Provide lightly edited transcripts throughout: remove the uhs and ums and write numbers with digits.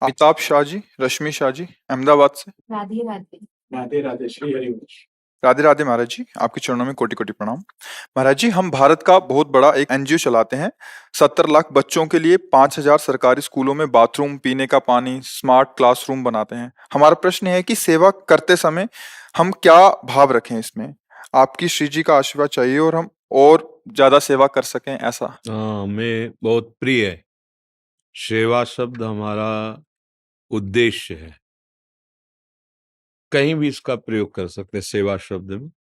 अमिताभ शाह जी, रश्मि शाह जी, अहमदाबाद से। राधे राधे। राधे राधे श्री हरिवंश। राधे राधे महाराज जी, आपके चरणों में कोटि कोटि प्रणाम। महाराज जी, हम भारत का बहुत बड़ा एक एनजीओ चलाते हैं। 70 लाख बच्चों के लिए 5,000 सरकारी स्कूलों में बाथरूम, पीने का पानी, स्मार्ट क्लासरूम बनाते हैं। हमारा प्रश्न है कि सेवा करते समय हम क्या भाव रखें इसमें। आपकी श्री जी का आशीर्वाद चाहिए और हम और ज्यादा सेवा कर सकें ऐसा। हमें बहुत प्रिय है। सेवा शब्द हमारा उद्देश्य है। कहीं भी इसका प्रयोग कर सकते हैं सेवा शब्द में।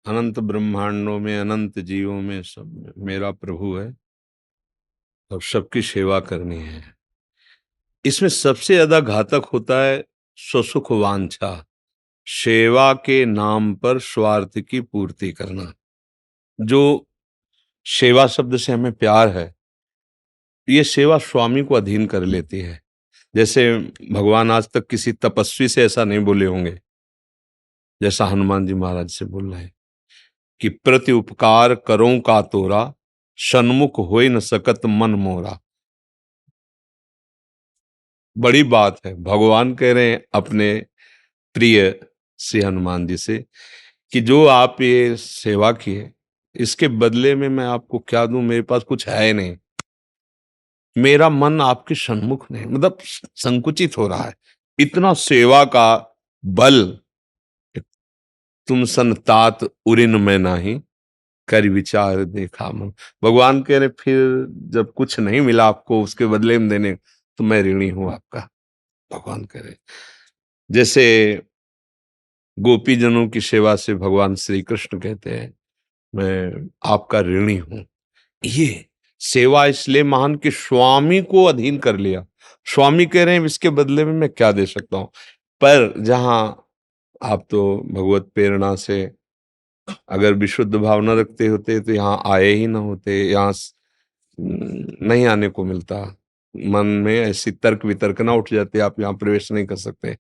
अनंत ब्रह्मांडों में, अनंत जीवों में, सब में मेरा प्रभु है और सबकी सेवा करनी है। इसमें सबसे ज्यादा घातक होता है स्वसुख वांछा, सेवा के नाम पर स्वार्थ की पूर्ति करना। जो सेवा शब्द से हमें प्यार है, ये सेवा स्वामी को अधीन कर लेती है। जैसे भगवान आज तक किसी तपस्वी से ऐसा नहीं बोले होंगे जैसा हनुमान जी महाराज से बोल रहे हैं कि प्रति उपकार करो का तोरा, सन्मुख होई न सकत मन मोरा। बड़ी बात है। भगवान कह रहे हैं अपने प्रिय श्री हनुमान जी से कि जो आप ये सेवा किए, इसके बदले में मैं आपको क्या दूं, मेरे पास कुछ है नहीं। मेरा मन आपके सन्मुख नहीं, मतलब संकुचित हो रहा है। इतना सेवा का बल, तुम संतात उरिन में नाही, कर विचार देखा मन। भगवान कह रहे फिर जब कुछ नहीं मिला आपको उसके बदले में देने, तो मैं ऋणी हूं आपका। भगवान कह रहे जैसे गोपीजनों की सेवा से भगवान श्री कृष्ण कहते हैं मैं आपका ऋणी हूं। ये सेवा इसलिए महान कि स्वामी को अधीन कर लिया। स्वामी कह रहे हैं इसके बदले में मैं क्या दे सकता हूं। पर जहां आप तो भगवत प्रेरणा से अगर विशुद्ध भावना रखते होते तो यहाँ आए ही ना होते। यहाँ नहीं आने को मिलता। मन में ऐसी तर्क वितर्क ना उठ जाती, आप यहाँ प्रवेश नहीं कर सकते।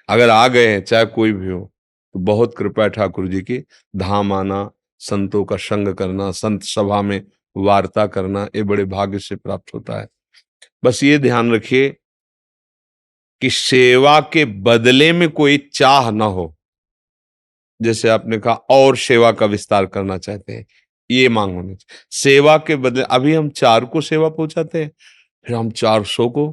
अगर आ गए हैं, चाहे कोई भी हो, तो बहुत कृपा है ठाकुर जी की। धाम आना, संतों का संग करना, संत सभा में वार्ता करना, ये बड़े भाग्य से प्राप्त होता है। बस ये ध्यान रखिए कि सेवा के बदले में कोई चाह ना हो। जैसे आपने कहा और सेवा का विस्तार करना चाहते हैं, ये मांग होनी चाहिए। सेवा के बदले अभी हम 4 को सेवा पहुंचाते हैं, फिर हम 400 को,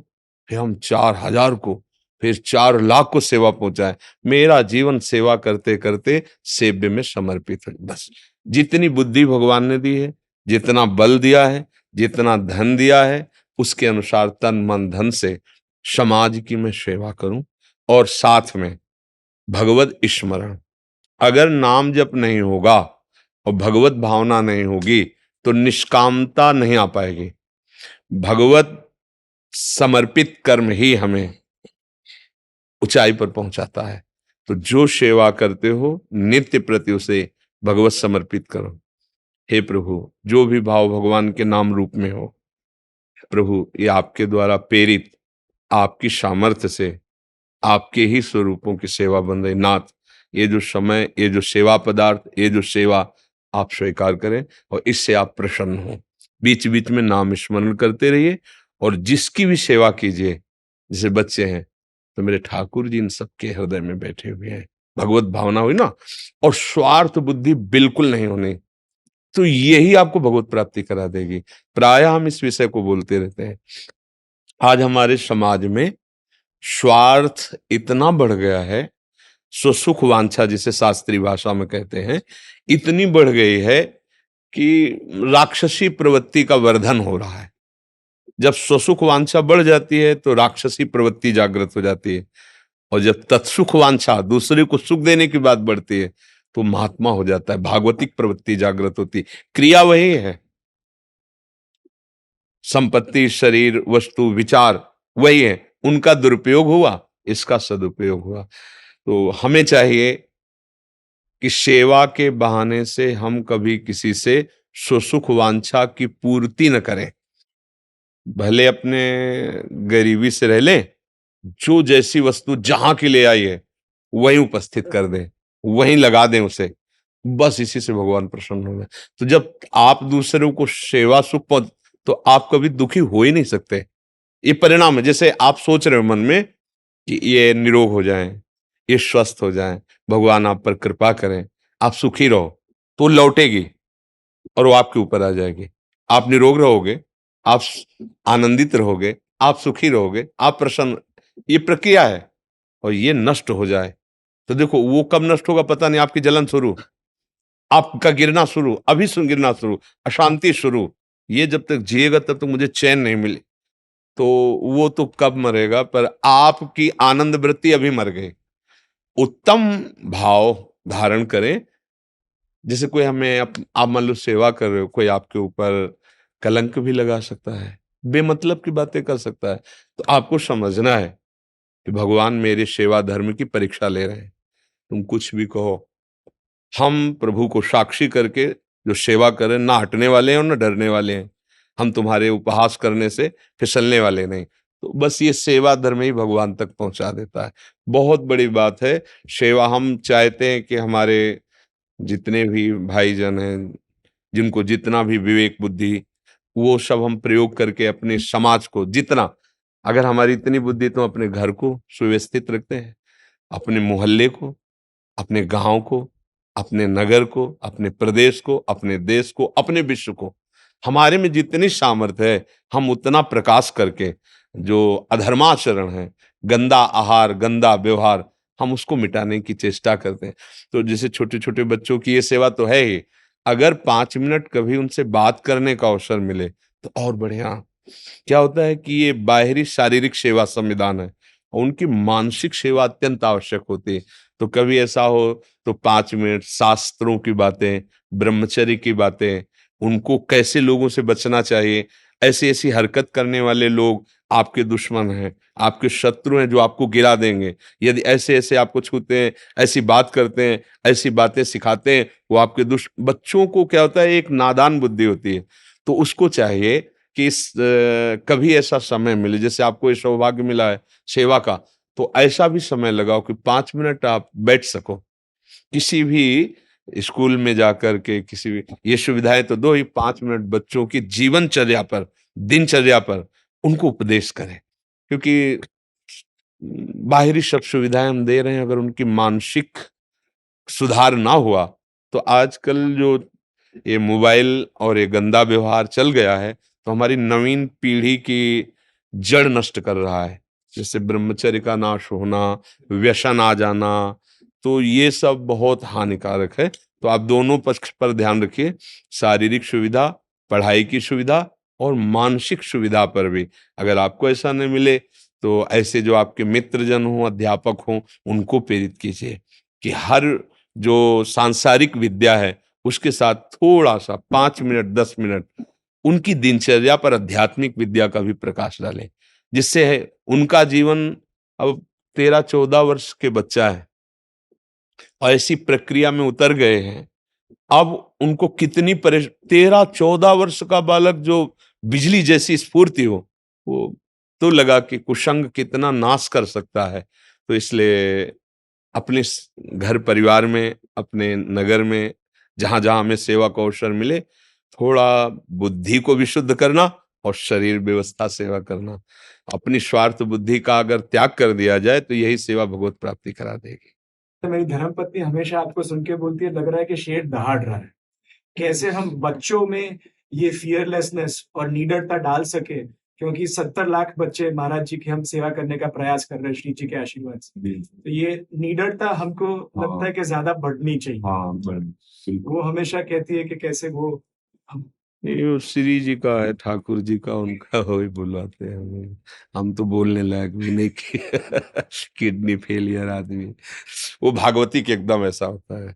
फिर हम 4,000 को, फिर 4 लाख को सेवा पहुंचाए। मेरा जीवन सेवा करते करते सेव्य में समर्पित है। बस जितनी बुद्धि भगवान ने दी है, जितना बल दिया है, जितना धन दिया है, उसके अनुसार तन मन धन से समाज की मैं सेवा करूं। और साथ में भगवत स्मरण। अगर नाम जप नहीं होगा और भगवत भावना नहीं होगी तो निष्कामता नहीं आ पाएगी। भगवत समर्पित कर्म ही हमें ऊंचाई पर पहुंचाता है। तो जो सेवा करते हो नित्य प्रति उसे भगवत समर्पित करो। हे प्रभु, जो भी भाव भगवान के नाम रूप में हो, प्रभु ये आपके द्वारा प्रेरित, आपकी सामर्थ्य से आपके ही स्वरूपों की सेवा बन रही। नाथ, ये जो समय, ये जो सेवा पदार्थ, ये जो सेवा आप स्वीकार करें और इससे आप प्रसन्न हो। बीच बीच में नाम स्मरण करते रहिए और जिसकी भी सेवा कीजिए। जैसे बच्चे हैं तो मेरे ठाकुर जी इन सबके हृदय में बैठे हुए हैं। भगवत भावना हुई ना, और स्वार्थ बुद्धि बिल्कुल नहीं होनी, तो यही आपको भगवत प्राप्ति करा देगी। प्रायः हम इस विषय को बोलते रहते हैं। आज हमारे समाज में स्वार्थ इतना बढ़ गया है, स्वसुख वांछा जिसे शास्त्रीय भाषा में कहते हैं, इतनी बढ़ गई है कि राक्षसी प्रवृत्ति का वर्धन हो रहा है। जब स्वसुख वांछा बढ़ जाती है तो राक्षसी प्रवृत्ति जागृत हो जाती है, और जब तत्सुख वांछा, दूसरे को सुख देने की बात बढ़ती है, तो महात्मा हो जाता है, भागवतिक प्रवृत्ति जागृत होती। क्रिया वही है, संपत्ति, शरीर, वस्तु, विचार वही है। उनका दुरुपयोग हुआ, इसका सदुपयोग हुआ। तो हमें चाहिए कि सेवा के बहाने से हम कभी किसी से स्वसुख वांछा की पूर्ति न करें। भले अपने गरीबी से रह लें, जो जैसी वस्तु जहां की ले आई है वहीं उपस्थित कर दें, वहीं लगा दें उसे। बस इसी से भगवान प्रसन्न हो गए। तो जब आप दूसरों को सेवा सुख पहुंच, तो आप कभी दुखी हो ही नहीं सकते। ये परिणाम है। जैसे आप सोच रहे हो मन में कि ये निरोग हो जाएं, ये स्वस्थ हो जाएं, भगवान आप पर कृपा करें, आप सुखी रहो, तो लौटेगी और वो आपके ऊपर आ जाएगी। आप निरोग रहोगे, आप आनंदित रहोगे, आप सुखी रहोगे, आप प्रसन्न। ये प्रक्रिया है। और ये नष्ट हो जाए तो देखो वो कब नष्ट होगा पता नहीं। आपकी जलन शुरू, आपका गिरना शुरू, अभी गिरना शुरू, अशांति शुरू। ये जब तक जिएगा तब तक मुझे चैन नहीं मिली। तो वो तो कब मरेगा, पर आपकी आनंद वृत्ति अभी मर गई। उत्तम भाव धारण करें। जैसे कोई हमें आप मान लो सेवा कर रहे हो, कोई आपके ऊपर कलंक भी लगा सकता है, बेमतलब की बातें कर सकता है। तो आपको समझना है कि भगवान मेरे सेवा धर्म की परीक्षा ले रहे हैं। तुम कुछ भी कहो, हम प्रभु को साक्षी करके जो सेवा करें, ना हटने वाले हैं और ना डरने वाले हैं। हम तुम्हारे उपहास करने से फिसलने वाले नहीं। तो बस ये सेवा धर्म ही भगवान तक पहुंचा देता है। बहुत बड़ी बात है सेवा। हम चाहते हैं कि हमारे जितने भी भाईजन हैं, जिनको जितना भी विवेक बुद्धि, वो सब हम प्रयोग करके अपने समाज को जितना, अगर हमारी इतनी बुद्धि तो अपने घर को सुव्यवस्थित रखते हैं, अपने मोहल्ले को, अपने गांव को, अपने नगर को, अपने प्रदेश को, अपने देश को, अपने विश्व को। हमारे में जितनी सामर्थ्य है हम उतना प्रकाश करके जो अधर्माचरण है, गंदा आहार, गंदा व्यवहार, हम उसको मिटाने की चेष्टा करते हैं। तो जैसे छोटे छोटे बच्चों की ये सेवा तो है ही, अगर 5 मिनट कभी उनसे बात करने का अवसर मिले तो और बढ़िया। क्या होता है कि ये बाहरी शारीरिक सेवा संविधान है और उनकी मानसिक सेवा अत्यंत आवश्यक होती है। तो कभी ऐसा हो तो 5 मिनट शास्त्रों की बातें, ब्रह्मचर्य की बातें, उनको कैसे लोगों से बचना चाहिए, ऐसी ऐसी हरकत करने वाले लोग आपके दुश्मन हैं, आपके शत्रु हैं जो आपको गिरा देंगे। यदि ऐसे ऐसे आपको छूते हैं, ऐसी बात करते हैं, ऐसी बातें सिखाते हैं, वो आपके बच्चों को क्या होता है, एक नादान बुद्धि होती है। तो उसको चाहिए कि कभी ऐसा समय मिले, जैसे आपको ये सौभाग्य मिला है सेवा का, तो ऐसा भी समय लगाओ कि 5 मिनट आप बैठ सको किसी भी स्कूल में जाकर के। किसी भी ये सुविधाएं तो दो ही, 5 मिनट बच्चों की जीवनचर्या पर, दिनचर्या पर उनको उपदेश करें। क्योंकि बाहरी सब सुविधाएं हम दे रहे हैं, अगर उनकी मानसिक सुधार ना हुआ तो आजकल जो ये मोबाइल और ये गंदा व्यवहार चल गया है तो हमारी नवीन पीढ़ी की जड़ नष्ट कर रहा है। जैसे ब्रह्मचर्य का नाश होना, व्यसन आ जाना, तो ये सब बहुत हानिकारक है। तो आप दोनों पक्ष पर ध्यान रखिए, शारीरिक सुविधा, पढ़ाई की सुविधा और मानसिक सुविधा पर भी। अगर आपको ऐसा नहीं मिले तो ऐसे जो आपके मित्रजन हों, अध्यापक हों, उनको प्रेरित कीजिए कि हर जो सांसारिक विद्या है उसके साथ थोड़ा सा 5 मिनट 10 मिनट उनकी दिनचर्या पर आध्यात्मिक विद्या का भी प्रकाश डालें, जिससे है उनका जीवन। अब 13-14 वर्ष के बच्चा है और ऐसी प्रक्रिया में उतर गए हैं, अब उनको कितनी 13-14 वर्ष का बालक जो बिजली जैसी स्फूर्ति हो, वो तो लगा कि कुसंग कितना नाश कर सकता है। तो इसलिए अपने घर परिवार में, अपने नगर में, जहां जहां हमें सेवा का अवसर मिले, थोड़ा बुद्धि को भी शुद्ध करना और शरीर व्यवस्था सेवा करना। अपनी स्वार्थ बुद्धि का अगर त्याग कर दिया जाए तो यही सेवा भगवत प्राप्ति करा देगी। तो मेरी धर्मपत्नी हमेशा आपको सुन के बोलती है, लग रहा है कि शेर दहाड़ रहा है। कैसे हम बच्चों में ये फियरलेसनेस और निडरता डाल सके, क्योंकि 70 लाख बच्चे महाराज जी की हम सेवा करने का प्रयास कर रहे हैं श्री जी के आशीर्वाद से। तो ये निडरता हमको लगता है कि ज्यादा बढ़नी चाहिए। वो हमेशा कहती है कि कैसे वो हम ये श्री जी का है, ठाकुर जी का, उनका वही बुलाते हैं हमें। हम तो बोलने लायक भी नहीं कि किडनी फेलियर आदमी। वो भागवती के एकदम ऐसा होता है।